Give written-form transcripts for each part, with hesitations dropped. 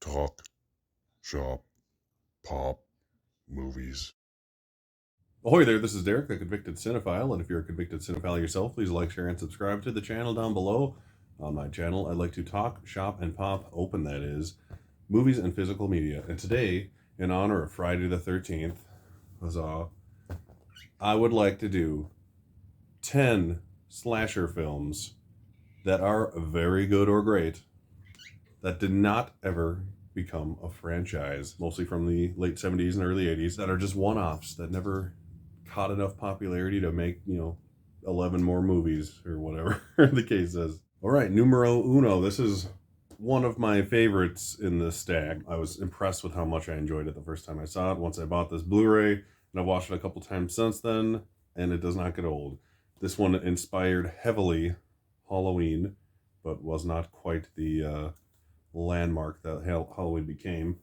Talk, shop, pop, movies. Ahoy there, this is Derek, a convicted cinephile, and if you're a convicted cinephile yourself, please like, share, and subscribe to the channel down below. On my channel, I'd like to talk, shop, and pop open, that is, movies and physical media. And today, in honor of Friday the 13th, huzzah, I would like to do 10 slasher films that are very good or great that did not ever become a franchise, mostly from the late 70s and early 80s, that are just one-offs that never caught enough popularity to make, 11 more movies or whatever the case is. All right, numero uno. This is one of my favorites in this stack. I was impressed with how much I enjoyed it the first time I saw it. Once I bought this Blu-ray, and I've watched it a couple times since then, and it does not get old. This one inspired heavily Halloween, but was not quite the landmark that Halloween became.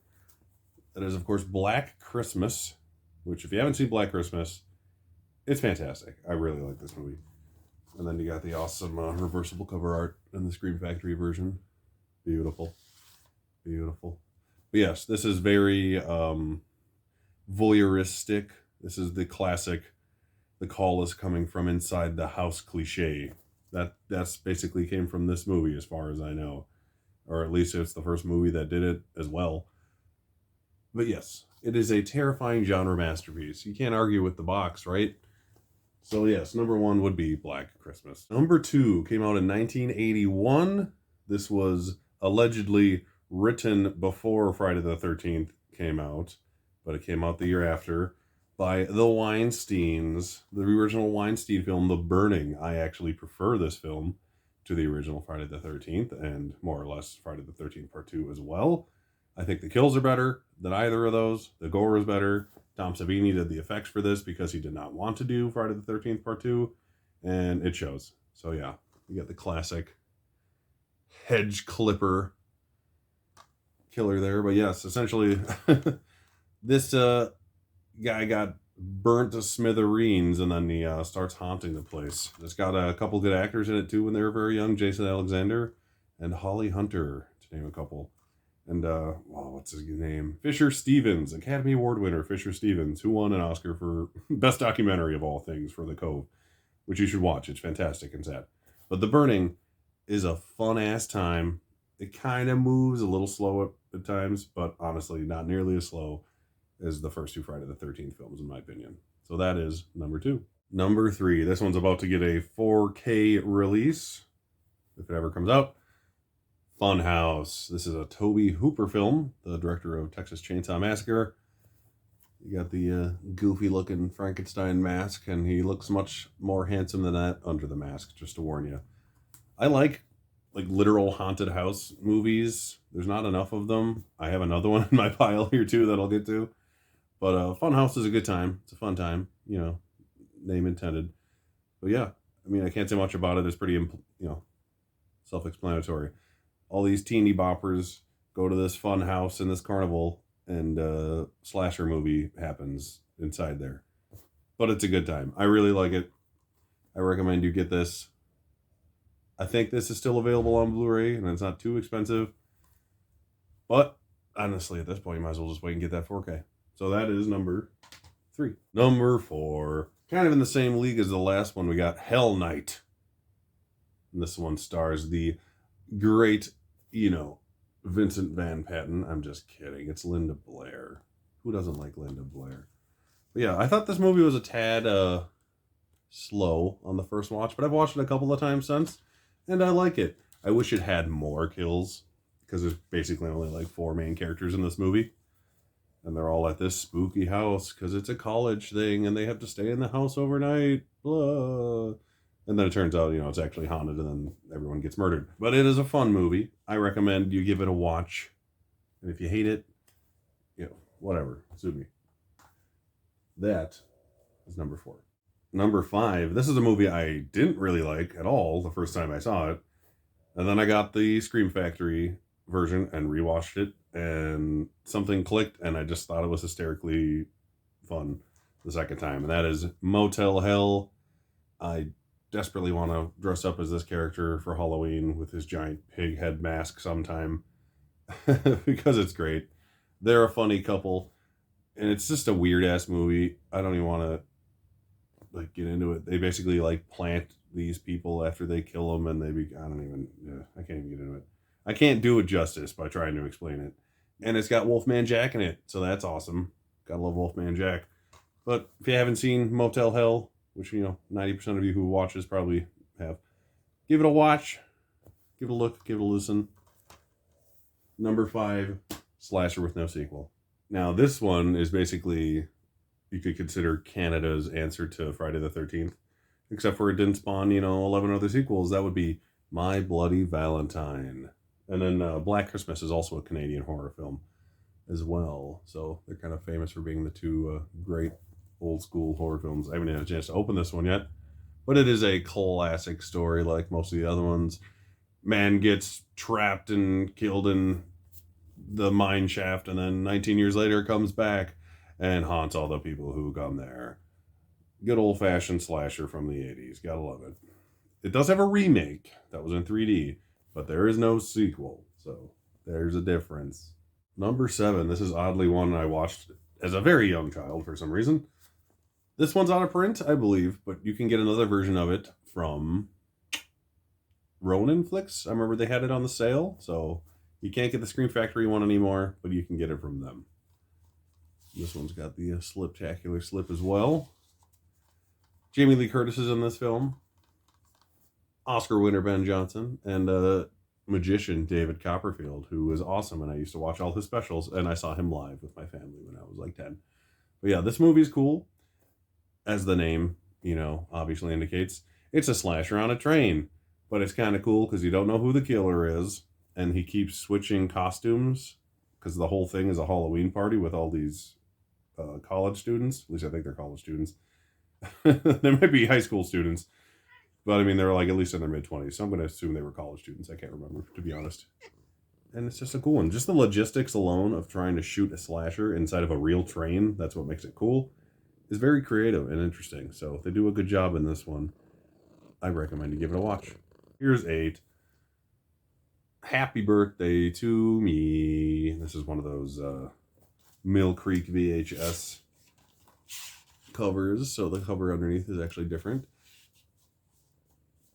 That is, of course, Black Christmas, which, if you haven't seen Black Christmas, it's fantastic. I really like this movie. And then you got the awesome reversible cover art in the Scream Factory version. Beautiful. Beautiful. But yes, this is very voyeuristic. This is the classic, the call is coming from inside the house cliche. That's basically came from this movie as far as I know. Or at least it's the first movie that did it as well. But yes, it is a terrifying genre masterpiece. You can't argue with the box, right? So yes, number one would be Black Christmas. Number two came out in 1981. This was allegedly written before Friday the 13th came out, but it came out the year after, by the Weinsteins. The original Weinstein film, The Burning. I actually prefer this film to the original Friday the 13th, and more or less Friday the 13th Part 2 as well. I think the kills are better than either of those. The gore is better. Tom Savini did the effects for this because he did not want to do Friday the 13th Part 2, and it shows. So yeah, you get the classic hedge clipper killer there. But yes, essentially, this guy got burnt to smithereens, and then he starts haunting the place. It's got a couple good actors in it too when they were very young. Jason Alexander and Holly Hunter, to name a couple. And what's his name? Fisher Stevens, Academy Award winner Fisher Stevens, who won an Oscar for Best Documentary of all things for The Cove, which you should watch. It's fantastic and sad. But The Burning is a fun ass time. It kind of moves a little slow at times, but honestly, not nearly as slow as the first two Friday the 13th films, in my opinion. So that is number two. Number three, this one's about to get a 4K release, if it ever comes out. Funhouse. This is a Tobe Hooper film, the director of Texas Chainsaw Massacre. You got the goofy looking Frankenstein mask, and he looks much more handsome than that under the mask, just to warn you. I like literal haunted house movies. There's not enough of them. I have another one in my pile here too that I'll get to. But Funhouse is a good time. It's a fun time, name intended. But yeah, I mean, I can't say much about it. It's pretty, self-explanatory. All these teeny boppers go to this fun house in this carnival, and slasher movie happens inside there. But it's a good time. I really like it. I recommend you get this. I think this is still available on Blu-ray, and it's not too expensive. But honestly, at this point, you might as well just wait and get that 4K. So that is number three. Number four, kind of in the same league as the last one, we got Hell Night. And this one stars the great, Vincent Van Patten. I'm just kidding. It's Linda Blair. Who doesn't like Linda Blair? But yeah, I thought this movie was a tad slow on the first watch, but I've watched it a couple of times since, and I like it. I wish it had more kills, because there's basically only like four main characters in this movie, and they're all at this spooky house because it's a college thing, and they have to stay in the house overnight. Blah. And then it turns out, it's actually haunted, and then everyone gets murdered. But it is a fun movie. I recommend you give it a watch. And if you hate it, whatever. Sue me. That is number four. Number five. This is a movie I didn't really like at all the first time I saw it. And then I got the Scream Factory version and rewatched it, and something clicked, and I just thought it was hysterically fun the second time. And that is Motel Hell. I desperately want to dress up as this character for Halloween with his giant pig head mask sometime. because it's great. They're a funny couple, and it's just a weird ass movie. I don't even want to like get into it. They basically like plant these people after they kill them, and I don't even. Yeah, I can't even get into it. I can't do it justice by trying to explain it. And it's got Wolfman Jack in it, so that's awesome. Gotta love Wolfman Jack. But if you haven't seen Motel Hell, which 90% of you who watch this probably have, give it a watch, give it a look, give it a listen. Number 5, slasher with no sequel. Now this one is basically, you could consider Canada's answer to Friday the 13th, except for it didn't spawn 11 other sequels. That would be My Bloody Valentine. And then Black Christmas is also a Canadian horror film as well. So they're kind of famous for being the two great old school horror films. I haven't had a chance to open this one yet, but it is a classic story like most of the other ones. Man gets trapped and killed in the mine shaft, and then 19 years later comes back and haunts all the people who come there. Good old fashioned slasher from the 80s. Gotta love it. It does have a remake that was in 3D, but there is no sequel. So there's a difference. Number 7. This is oddly one I watched as a very young child for some reason. This one's out of print, I believe, but you can get another version of it from Ronin Flicks. I remember they had it on the sale, so you can't get the Scream Factory one anymore, but you can get it from them. This one's got the Sliptacular slip as well. Jamie Lee Curtis is in this film. Oscar winner Ben Johnson, and magician David Copperfield, who is awesome, and I used to watch all his specials, and I saw him live with my family when I was like 10. But yeah, this movie's cool. As the name, obviously indicates, it's a slasher on a train. But it's kind of cool because you don't know who the killer is, and he keeps switching costumes because the whole thing is a Halloween party with all these college students. At least I think they're college students. They might be high school students, but I mean, they're like at least in their mid-20s, so I'm going to assume they were college students. I can't remember, to be honest. And it's just a cool one. Just the logistics alone of trying to shoot a slasher inside of a real train, that's what makes it cool, is very creative and interesting. So they do a good job in this one. I recommend you give it a watch. Here's 8. Happy Birthday to Me. This is one of those Mill Creek VHS covers, so the cover underneath is actually different.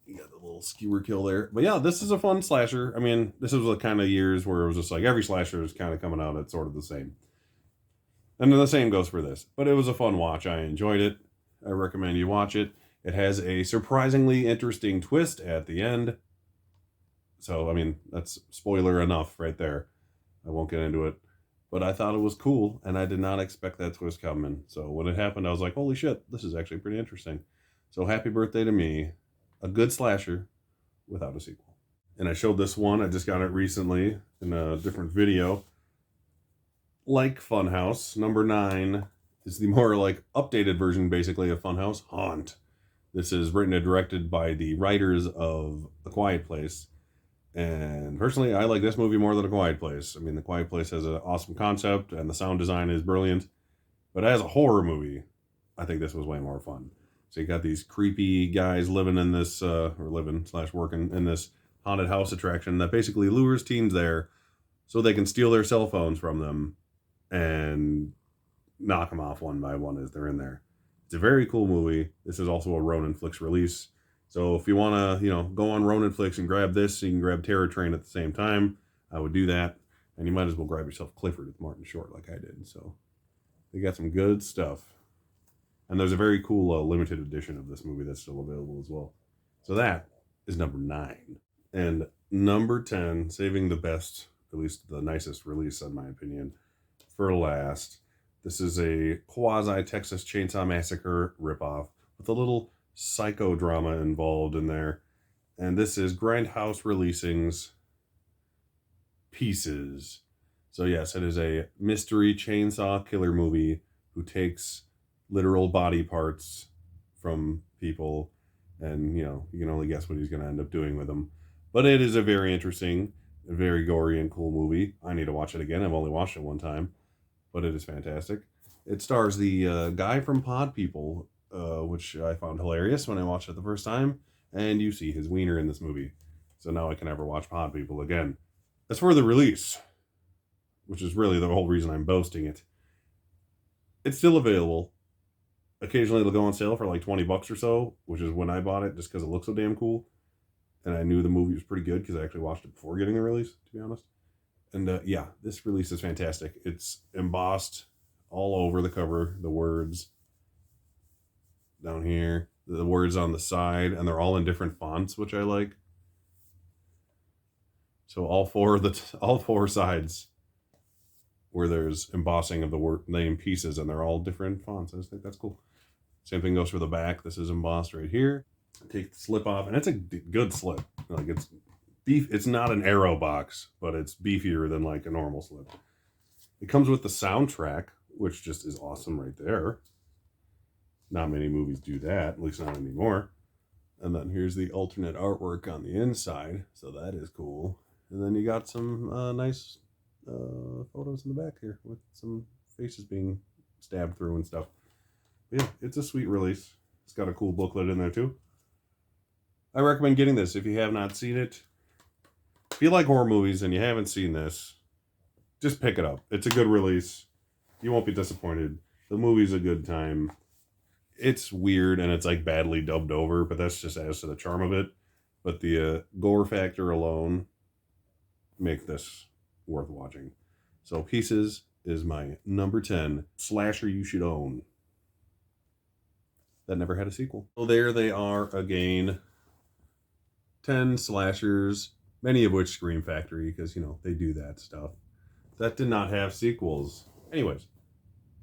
You got the little skewer kill there. But yeah, this is a fun slasher. I mean, this was the kind of years where it was just like every slasher is kind of coming out at sort of the same. And then the same goes for this. But it was a fun watch. I enjoyed it. I recommend you watch it. It has a surprisingly interesting twist at the end. So, I mean, that's spoiler enough right there. I won't get into it. But I thought it was cool, and I did not expect that twist coming. So when it happened, I was like, holy shit, this is actually pretty interesting. So Happy Birthday to Me. A good slasher without a sequel. And I showed this one. I just got it recently in a different video. Like Funhouse, number 9 is the more like updated version, basically, of Funhouse, Haunt. This is written and directed by the writers of A Quiet Place. And personally, I like this movie more than A Quiet Place. I mean, The Quiet Place has an awesome concept, and the sound design is brilliant. But as a horror movie, I think this was way more fun. So you got these creepy guys living in this, or living/working in this haunted house attraction that basically lures teens there so they can steal their cell phones from them and knock them off one by one as they're in there. It's a very cool movie. This is also a Ronin Flicks release. So if you want to, go on Ronin Flicks and grab this, so you can grab Terror Train at the same time, I would do that. And you might as well grab yourself Clifford with Martin Short like I did. So they got some good stuff. And there's a very cool limited edition of this movie that's still available as well. So that is number 9. And number 10, saving the best, at least the nicest release, in my opinion, for last. This is a quasi-Texas Chainsaw Massacre ripoff with a little psychodrama involved in there. And this is Grindhouse Releasing's Pieces. So yes, it is a mystery chainsaw killer movie who takes literal body parts from people, and you can only guess what he's going to end up doing with them. But it is a very interesting, very gory and cool movie. I need to watch it again. I've only watched it one time, but it is fantastic. It stars the guy from Pod People, which I found hilarious when I watched it the first time, and you see his wiener in this movie. So now I can never watch Pod People again. As for the release, which is really the whole reason I'm boasting it. It's still available. Occasionally it'll go on sale for like $20 or so, which is when I bought it just because it looks so damn cool. And I knew the movie was pretty good because I actually watched it before getting the release, to be honest. And yeah, this release is fantastic. It's embossed all over the cover, the words down here, the words on the side, and they're all in different fonts, which I like. So all four sides where there's embossing of the word name pieces, and they're all different fonts. I just think that's cool. Same thing goes for the back. This is embossed right here. Take the slip off, and it's a good slip. Like it's beef. It's not an Arrow box, but it's beefier than like a normal slip. It comes with the soundtrack, which just is awesome right there. Not many movies do that, at least not anymore. And then here's the alternate artwork on the inside, so that is cool. And then you got some nice photos in the back here with some faces being stabbed through and stuff. But yeah, it's a sweet release. It's got a cool booklet in there too. I recommend getting this if you have not seen it. If you like horror movies and you haven't seen this, just pick it up. It's a good release. You won't be disappointed. The movie's a good time. It's weird and it's like badly dubbed over, but that's just adds to the charm of it. But the gore factor alone make this worth watching. So Pieces is my number 10 slasher you should own that never had a sequel. So there they are again. 10 slashers, many of which Scream Factory, because, you know, they do that stuff. That did not have sequels. Anyways,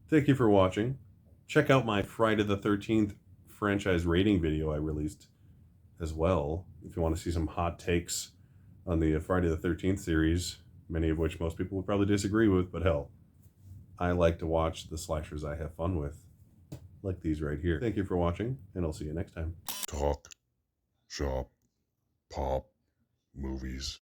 thank you for watching. Check out my Friday the 13th franchise rating video I released as well, if you want to see some hot takes on the Friday the 13th series, many of which most people would probably disagree with, but hell, I like to watch the slashers I have fun with, like these right here. Thank you for watching, and I'll see you next time. Talk, shop, pop, movies.